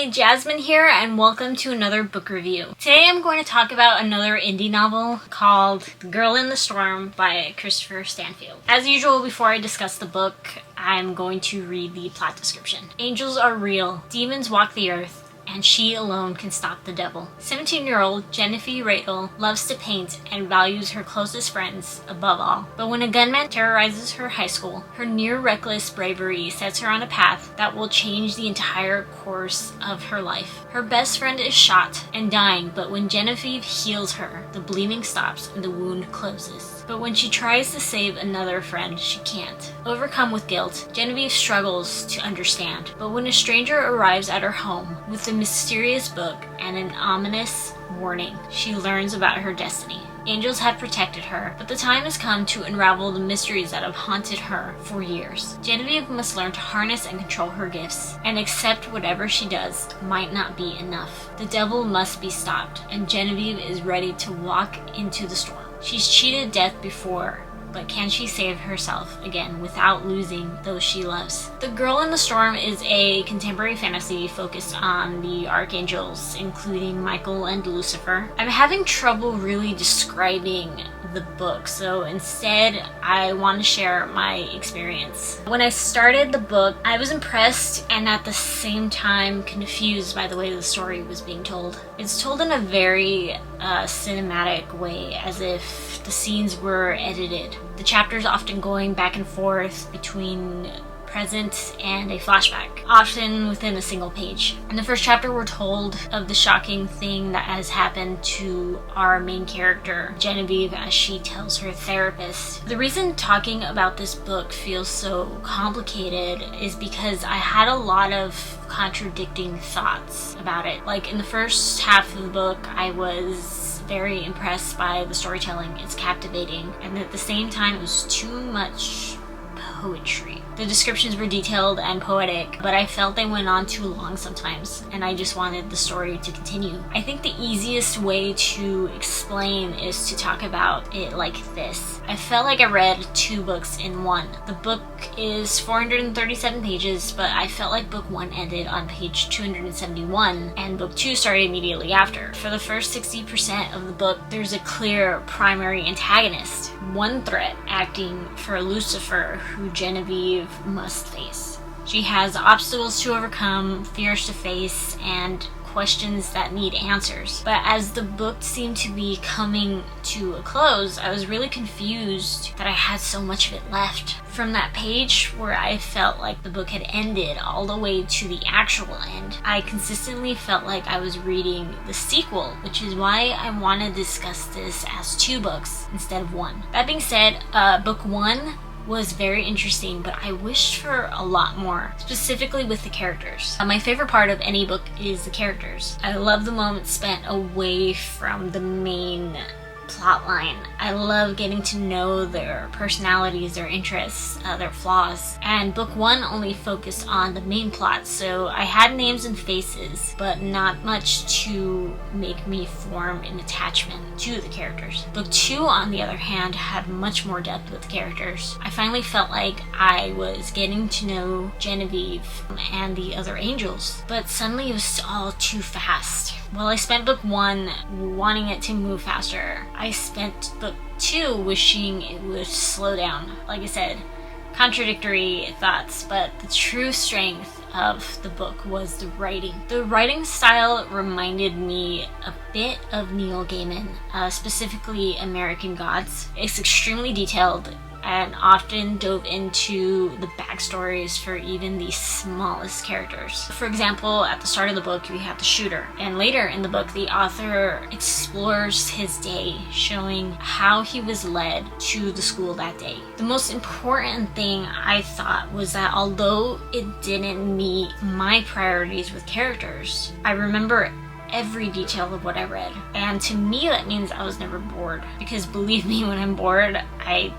Hi, Jasmine here, and welcome to another book review. Today I'm going to talk about another indie novel called The Girl in the Storm by Christopher Stanfield. As usual, before I discuss the book, I'm going to read the plot description. Angels are real, demons walk the earth, and she alone can stop the devil. 17-year-old Genevieve Radel loves to paint and values her closest friends above all. But when a gunman terrorizes her high school, her near-reckless bravery sets her on a path that will change the entire course of her life. Her best friend is shot and dying, but when Genevieve heals her, the bleeding stops and the wound closes. But when she tries to save another friend, she can't. Overcome with guilt, Genevieve struggles to understand. But when a stranger arrives at her home with a mysterious book and an ominous warning, she learns about her destiny. Angels have protected her, but the time has come to unravel the mysteries that have haunted her for years. Genevieve must learn to harness and control her gifts, and accept whatever she does might not be enough. The devil must be stopped, and Genevieve is ready to walk into the storm. She's cheated death before, but can she save herself again without losing those she loves? The Girl in the Storm is a contemporary fantasy focused on the archangels, including Michael and Lucifer. I'm having trouble really describing the book, so instead I want to share my experience. When I started the book, I was impressed and at the same time confused by the way the story was being told. It's told in a very cinematic way, as if the scenes were edited. The chapters often going back and forth between present and a flashback, often within a single page. In the first chapter, we're told of the shocking thing that has happened to our main character, Genevieve, as she tells her therapist. The reason talking about this book feels so complicated is because I had a lot of contradicting thoughts about it. Like in the first half of the book, I was very impressed by the storytelling. It's captivating, and at the same time it was too much poetry. The descriptions were detailed and poetic, but I felt they went on too long sometimes, and I just wanted the story to continue. I think the easiest way to explain is to talk about it like this. I felt like I read two books in one. The book is 437 pages, but I felt like book one ended on page 271, and book two started immediately after. For the first 60% of the book, there's a clear primary antagonist, one threat acting for Lucifer, who Genevieve must face. She has obstacles to overcome, fears to face, and questions that need answers. But as the book seemed to be coming to a close, I was really confused that I had so much of it left. From that page where I felt like the book had ended all the way to the actual end, I consistently felt like I was reading the sequel, which is why I want to discuss this as two books instead of one. That being said, book one was very interesting, but I wished for a lot more, specifically with the characters. My favorite part of any book is the characters. I love the moments spent away from the main plotline. I love getting to know their personalities, their interests, their flaws. And book one only focused on the main plot, so I had names and faces, but not much to make me form an attachment to the characters. Book two, on the other hand, had much more depth with the characters. I finally felt like I was getting to know Genevieve and the other angels, but suddenly it was all too fast. While I spent book one wanting it to move faster, I spent book two wishing it would slow down. Like I said, contradictory thoughts, but the true strength of the book was the writing. The writing style reminded me a bit of Neil Gaiman, specifically American Gods. It's extremely detailed and often dove into the backstories for even the smallest characters. For example, at the start of the book, we have the shooter, and later in the book, the author explores his day, showing how he was led to the school that day. The most important thing I thought was that although it didn't meet my priorities with characters, I remember every detail of what I read. And to me, that means I was never bored, because believe me, when I'm bored, I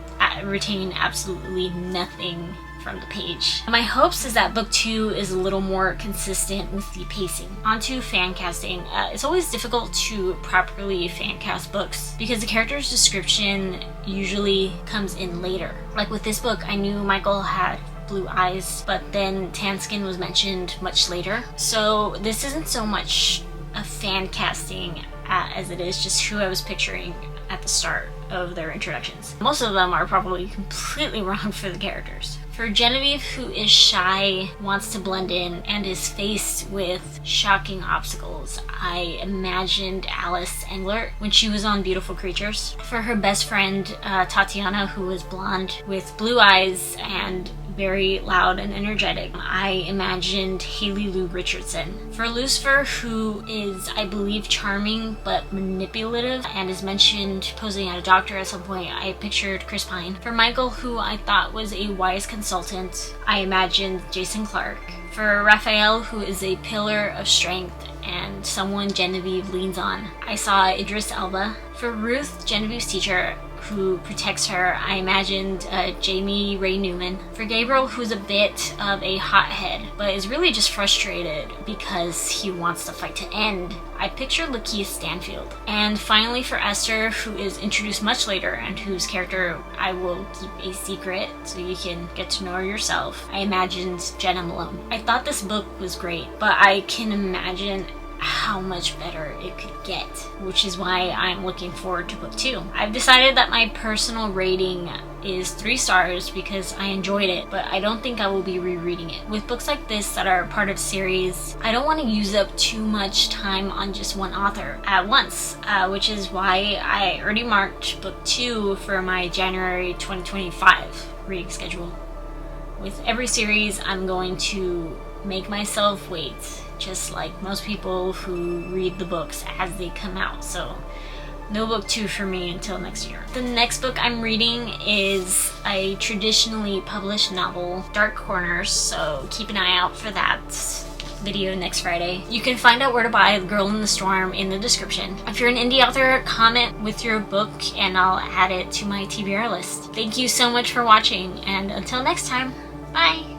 retain absolutely nothing from the page. My hopes is that book 2 is a little more consistent with the pacing. Onto fan casting. It's always difficult to properly fan cast books because the character's description usually comes in later. Like with this book, I knew Michael had blue eyes, but then tan skin was mentioned much later. So this isn't so much a fan casting as it is just who I was picturing at the start of their introductions. Most of them are probably completely wrong for the characters. For Genevieve, who is shy, wants to blend in, and is faced with shocking obstacles, I imagined Alice Englert when she was on Beautiful Creatures. For her best friend, Tatiana, who was blonde with blue eyes and very loud and energetic, I imagined Haley Lou Richardson. For Lucifer, who is, I believe, charming but manipulative and is mentioned posing at a doctor at some point, I pictured Chris Pine. For Michael, who I thought was a wise consultant, I imagined Jason Clarke. For Raphael, who is a pillar of strength and someone Genevieve leans on, I saw Idris Elba. For Ruth, Genevieve's teacher, who protects her, I imagined Jamie Ray Newman. For Gabriel, who's a bit of a hothead, but is really just frustrated because he wants the fight to end, I pictured Lakeith Stanfield. And finally for Esther, who is introduced much later and whose character I will keep a secret so you can get to know her yourself, I imagined Jenna Malone. I thought this book was great, but I can imagine how much better it could get, which is why I'm looking forward to book 2. I've decided that my personal rating is 3 stars because I enjoyed it, but I don't think I will be rereading it. With books like this that are part of series, I don't want to use up too much time on just one author at once, which is why I already marked book 2 for my January 2025 reading schedule. With every series, I'm going to make myself wait, just like most people who read the books as they come out. So no book 2 for me until next year. The next book I'm reading is a traditionally published novel, Dark Corners, so keep an eye out for that video next Friday. You can find out where to buy Girl in the Storm in the description. If you're an indie author, comment with your book and I'll add it to my TBR list. Thank you so much for watching, and until next time, bye!